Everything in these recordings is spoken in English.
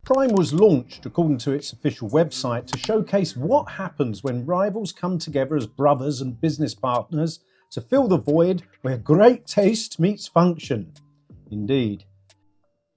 Prime was launched, according to its official website, to showcase what happens when rivals come together as brothers and business partners to fill the void where great taste meets function. Indeed.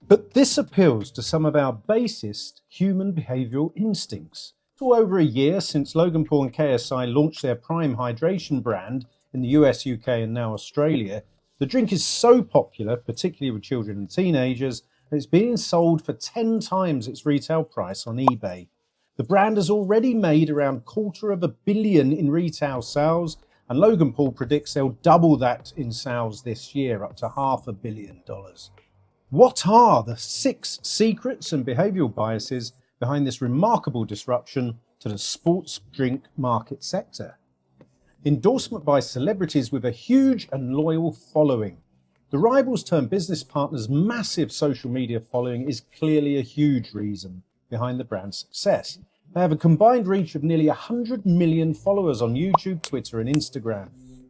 But this appeals to some of our basest human behavioural instincts. It's all over a year since Logan Paul and KSI launched their Prime hydration brand in the US, UK and now Australia. The drink is so popular, particularly with children and teenagers, that it's being sold for 10 times its retail price on eBay. The brand has already made around $250 million in retail sales, and Logan Paul predicts they'll double that in sales this year, up to $500 million. What are the 6 secrets and behavioural biases behind this remarkable disruption to the sports drink market sector? Endorsement by celebrities with a huge and loyal following. The rivals turned business partners' massive social media following is clearly a huge reason behind the brand's success. They have a combined reach of nearly 100 million followers on YouTube, Twitter and Instagram.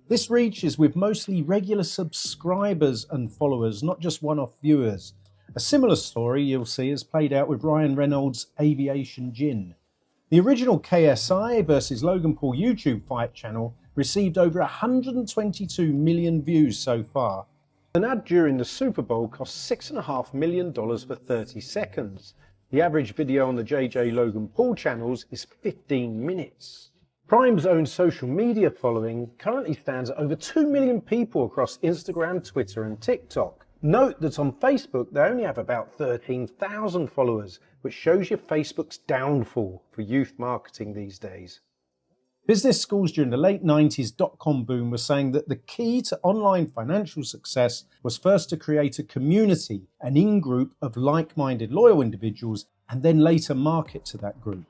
This reach is with mostly regular subscribers and followers, not just one-off viewers. A similar story you'll see is played out with Ryan Reynolds' Aviation Gin. The original KSI versus Logan Paul YouTube fight channel received over 122 million views so far. An ad during the Super Bowl cost $6.5 million for 30 seconds. The average video on the JJ Logan Paul channels is 15 minutes. Prime's own social media following currently stands at over 2 million people across Instagram, Twitter and TikTok. Note that on Facebook they only have about 13,000 followers, which shows you Facebook's downfall for youth marketing these days. Business schools during the late 90s dot-com boom were saying that the key to online financial success was first to create a community, an in-group of like-minded loyal individuals, and then later market to that group.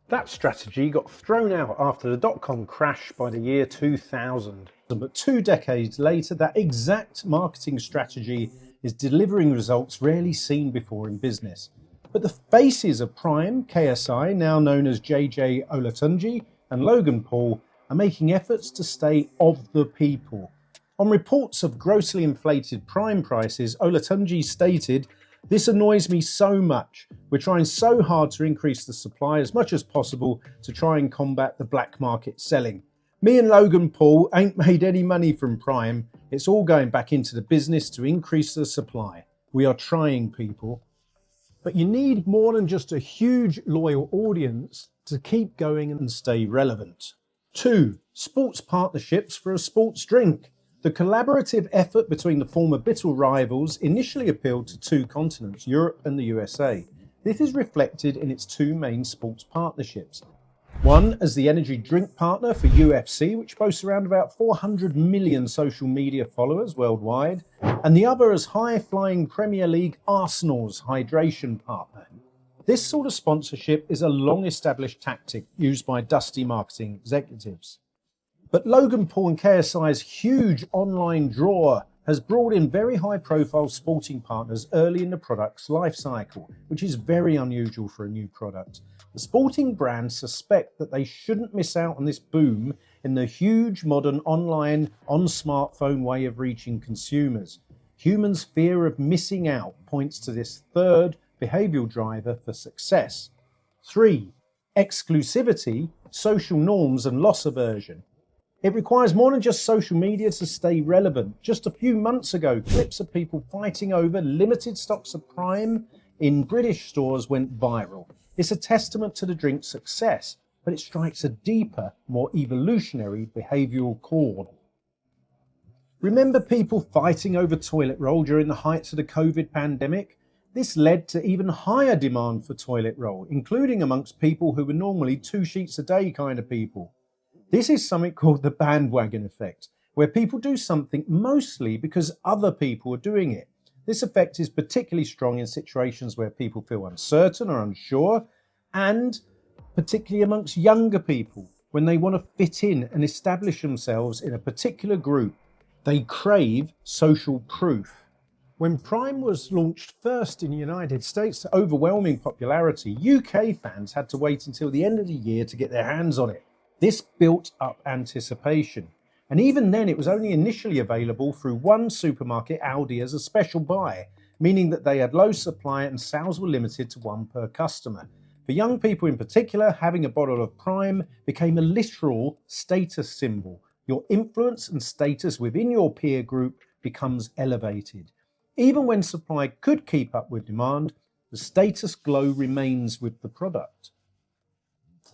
That strategy got thrown out after the dot-com crash by the year 2000. But 2 decades later, that exact marketing strategy is delivering results rarely seen before in business. But the faces of Prime, KSI, now known as JJ Olatunji, and Logan Paul are making efforts to stay of the people. On reports of grossly inflated Prime prices, Olatunji stated, "This annoys me so much. We're trying so hard to increase the supply as much as possible to try and combat the black market selling. Me and Logan Paul ain't made any money from Prime. It's all going back into the business to increase the supply. We are trying, people." But you need more than just a huge loyal audience to keep going and stay relevant. 2. Sports partnerships for a sports drink. The collaborative effort between the former bitter rivals initially appealed to 2 continents, Europe and the USA. This is reflected in its 2 main sports partnerships. One as the energy drink partner for UFC, which boasts around about 400 million social media followers worldwide, and the other as high-flying Premier League Arsenal's hydration partner. This sort of sponsorship is a long-established tactic used by dusty marketing executives. But Logan Paul and KSI's huge online draw has brought in very high-profile sporting partners early in the product's life cycle, which is very unusual for a new product. The sporting brands suspect that they shouldn't miss out on this boom in the huge modern online, on-smartphone way of reaching consumers. Humans' fear of missing out points to this 3rd behavioural driver for success. 3. Exclusivity, social norms and loss aversion. It requires more than just social media to stay relevant. Just a few months ago, clips of people fighting over limited stocks of Prime in British stores went viral. It's a testament to the drink's success, but it strikes a deeper, more evolutionary behavioural chord. Remember people fighting over toilet roll during the heights of the COVID pandemic? This led to even higher demand for toilet roll, including amongst people who were normally 2 sheets a day kind of people. This is something called the bandwagon effect, where people do something mostly because other people are doing it. This effect is particularly strong in situations where people feel uncertain or unsure, and particularly amongst younger people, when they want to fit in and establish themselves in a particular group. They crave social proof. When Prime was launched first in the United States to overwhelming popularity, UK fans had to wait until the end of the year to get their hands on it. This built up anticipation. And even then, it was only initially available through one supermarket, Aldi, as a special buy. meaning that they had low supply and sales were limited to one per customer. For young people in particular, having a bottle of Prime became a literal status symbol. Your influence and status within your peer group becomes elevated. Even when supply could keep up with demand, the status glow remains with the product.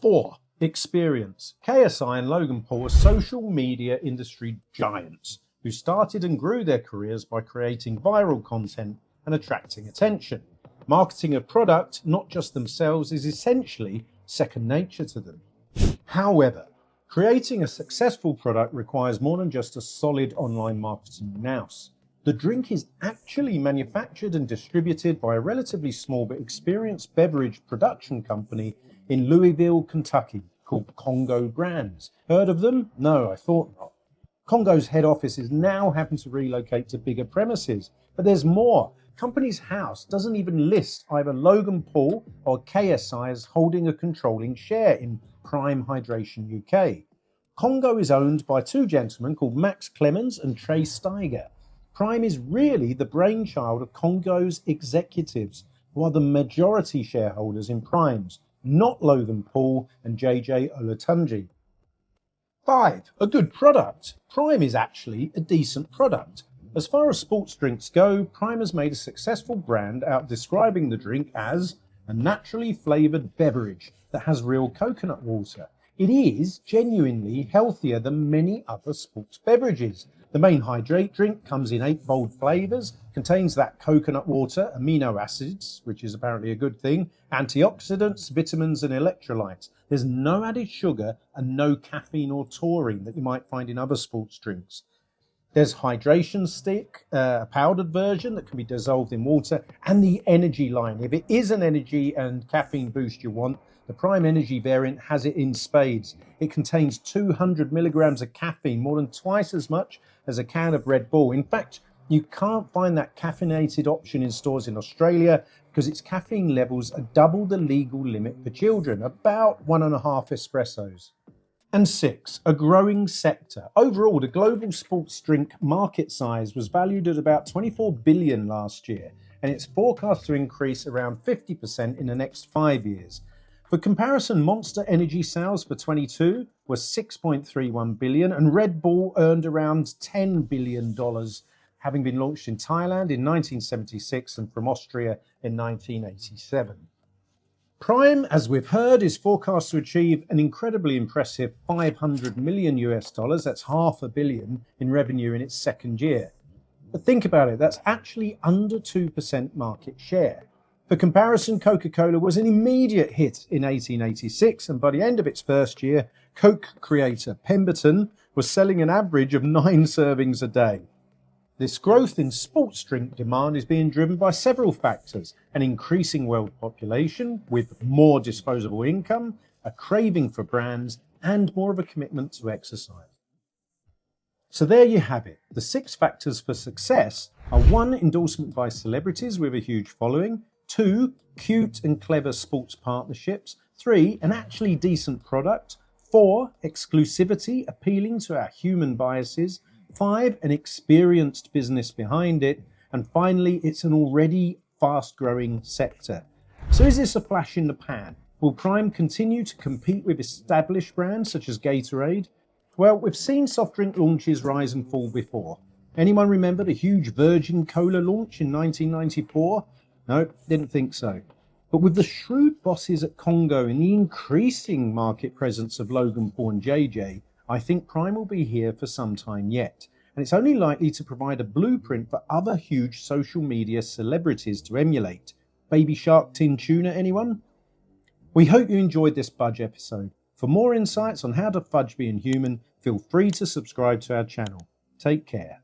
4. Experience. KSI and Logan Paul are social media industry giants who started and grew their careers by creating viral content and attracting attention. Marketing a product, not just themselves, is essentially second nature to them. However, creating a successful product requires more than just a solid online marketing nous. The drink is actually manufactured and distributed by a relatively small but experienced beverage production company in Louisville, Kentucky, called Congo Brands. Heard of them? No, I thought not. Congo's head office is now having to relocate to bigger premises, but there's more. Company's house doesn't even list either Logan Paul or KSI as holding a controlling share in Prime Hydration UK. Congo is owned by two gentlemen called Max Clemens and Trey Steiger. Prime is really the brainchild of Congo's executives, who are the majority shareholders in Prime's, not Logan Paul and JJ Olatunji. 5. A good product. Prime is actually a decent product. As far as sports drinks go, Prime has made a successful brand out describing the drink as a naturally flavoured beverage that has real coconut water. It is genuinely healthier than many other sports beverages. The main hydrate drink comes in 8 bold flavours, contains that coconut water, amino acids, which is apparently a good thing, antioxidants, vitamins and electrolytes. There's no added sugar and no caffeine or taurine that you might find in other sports drinks. There's hydration stick, a powdered version that can be dissolved in water, and the energy line. If it is an energy and caffeine boost you want, the Prime Energy variant has it in spades. It contains 200 milligrams of caffeine, more than twice as much as a can of Red Bull. In fact, you can't find that caffeinated option in stores in Australia because its caffeine levels are double the legal limit for children, about 1.5 espressos. And 6, a growing sector. Overall, the global sports drink market size was valued at about 24 billion last year, and it's forecast to increase around 50% in the next 5 years. For comparison, Monster Energy sales for 22 was 6.31 billion, and Red Bull earned around $10 billion, having been launched in Thailand in 1976 and from Austria in 1987. Prime, as we've heard, is forecast to achieve an incredibly impressive $500 million, that's $500 million in revenue in its second year. But think about it, that's actually under 2% market share. For comparison, Coca-Cola was an immediate hit in 1886, and by the end of its first year, Coke creator Pemberton was selling an average of 9 servings a day. This growth in sports drink demand is being driven by several factors: an increasing world population with more disposable income, a craving for brands, and more of a commitment to exercise. So there you have it. The 6 factors for success are: 1, endorsement by celebrities with a huge following; 2, cute and clever sports partnerships; 3, an actually decent product; 4, exclusivity appealing to our human biases; 5, an experienced business behind it; and finally, it's an already fast-growing sector. So is this a flash in the pan? Will Prime continue to compete with established brands such as Gatorade? Well, we've seen soft drink launches rise and fall before. Anyone remember the huge Virgin Cola launch in 1994? No, didn't think so. But with the shrewd bosses at Congo and the increasing market presence of Logan Paul and JJ, I think Prime will be here for some time yet. And it's only likely to provide a blueprint for other huge social media celebrities to emulate. Baby Shark Tin Tuna, anyone? We hope you enjoyed this Budge episode. For more insights on how to fudge being human, feel free to subscribe to our channel. Take care.